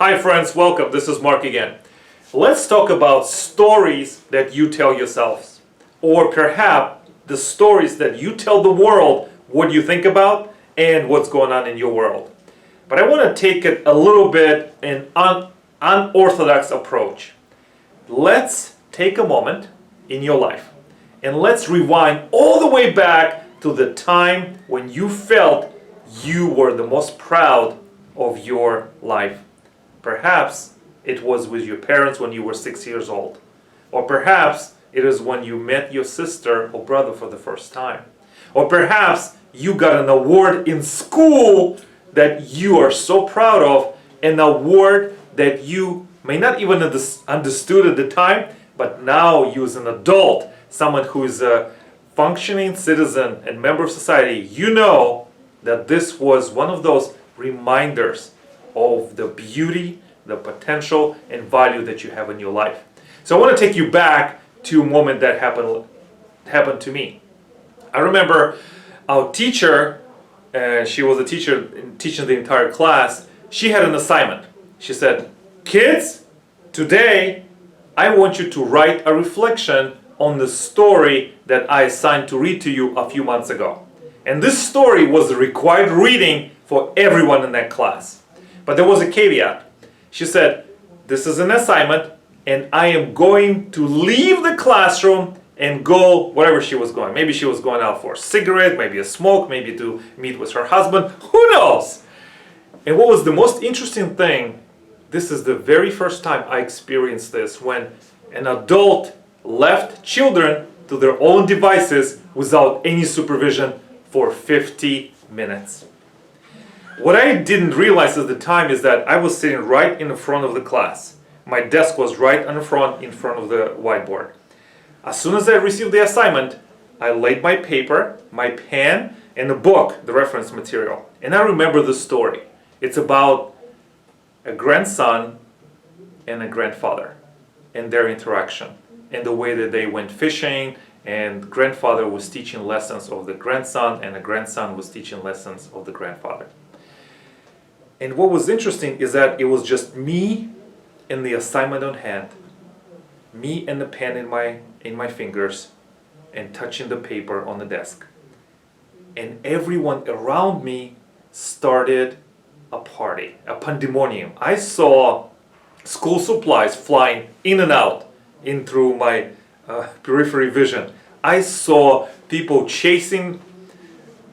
Hi friends, welcome. This is Mark again. Let's talk about stories that you tell yourselves, or perhaps the stories that you tell the world what you think about and what's going on in your world. But I want to take it a little bit an unorthodox approach. Let's take a moment in your life and let's rewind all the way back to the time when you felt you were the most proud of your life. Perhaps it was with your parents when you were 6 years old. Or perhaps it is when you met your sister or brother for the first time. Or perhaps you got an award in school that you are so proud of, an award that you may not even understood at the time, but now you as an adult, someone who is a functioning citizen and member of society, you know that this was one of those reminders of the beauty, the potential, and value that you have in your life. So I want to take you back to a moment that happened to me. I remember our teacher, she was a teacher teaching the entire class. She had an assignment. She said, "Kids, today I want you to write a reflection on the story that I assigned to read to you a few months ago." And this story was the required reading for everyone in that class. But there was a caveat. She said, "This is an assignment and I am going to leave the classroom and go wherever she was going." Maybe she was going out for a cigarette, maybe a smoke, maybe to meet with her husband. Who knows? And what was the most interesting thing, this is the very first time I experienced this, when an adult left children to their own devices without any supervision for 50 minutes. What I didn't realize at the time is that I was sitting right in the front of the class. My desk was right in front of the whiteboard. As soon as I received the assignment, I laid my paper, my pen, and the book, the reference material. And I remember the story. It's about a grandson and a grandfather and their interaction and the way that they went fishing, and grandfather was teaching lessons of the grandson and the grandson was teaching lessons of the grandfather. And what was interesting is that it was just me and the assignment on hand, me and the pen in my fingers, and touching the paper on the desk. And everyone around me started a party, a pandemonium. I saw school supplies flying in and out in through my periphery vision. I saw people chasing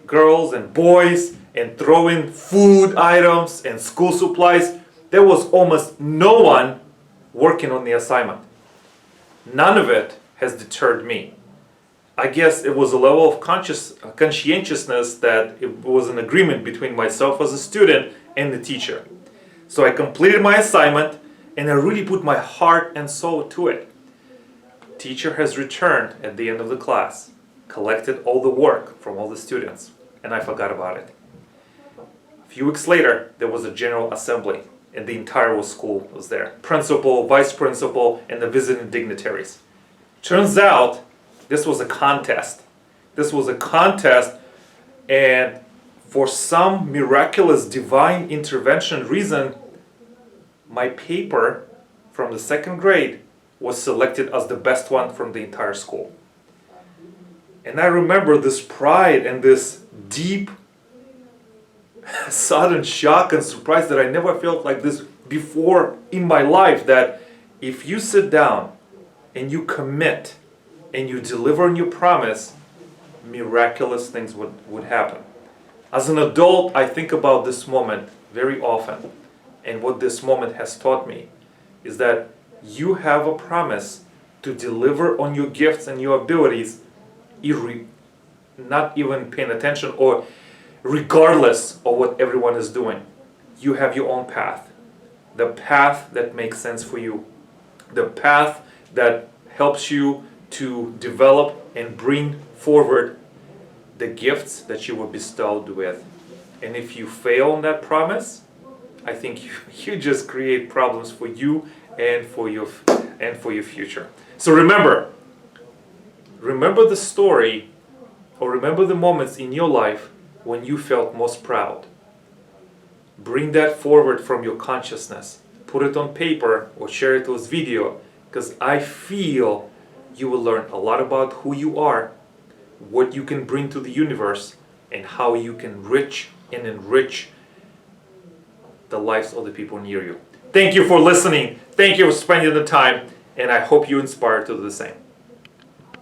girls and boys and throwing food items and school supplies. There was almost no one working on the assignment. None of it has deterred me. I guess it was a level of conscientiousness that it was an agreement between myself as a student and the teacher. So I completed my assignment and I really put my heart and soul to it. Teacher has returned at the end of the class, collected all the work from all the students, and I forgot about it. A few weeks later, there was a general assembly, and the entire school was there. Principal, vice principal, and the visiting dignitaries. Turns out, this was a contest. This was a contest, and for some miraculous divine intervention reason, my paper from the second grade was selected as the best one from the entire school. And I remember this pride and this deep sudden shock and surprise that I never felt like this before in my life, that if you sit down and you commit and you deliver on your promise, miraculous things would happen. As an adult, I think about this moment very often, and what this moment has taught me is that you have a promise to deliver on your gifts and your abilities, not even paying attention or regardless of what everyone is doing. You have your own path. The path that makes sense for you. The path that helps you to develop and bring forward the gifts that you were bestowed with. And if you fail on that promise, I think you just create problems for you and for your future. So remember the story, or remember the moments in your life when you felt most proud. Bring that forward from your consciousness. put it on paper or share it with video, because I feel you will learn a lot about who you are, what you can bring to the universe, and how you can enrich the lives of the people near you. Thank you for listening. Thank you for spending the time, and I hope you inspire to do the same.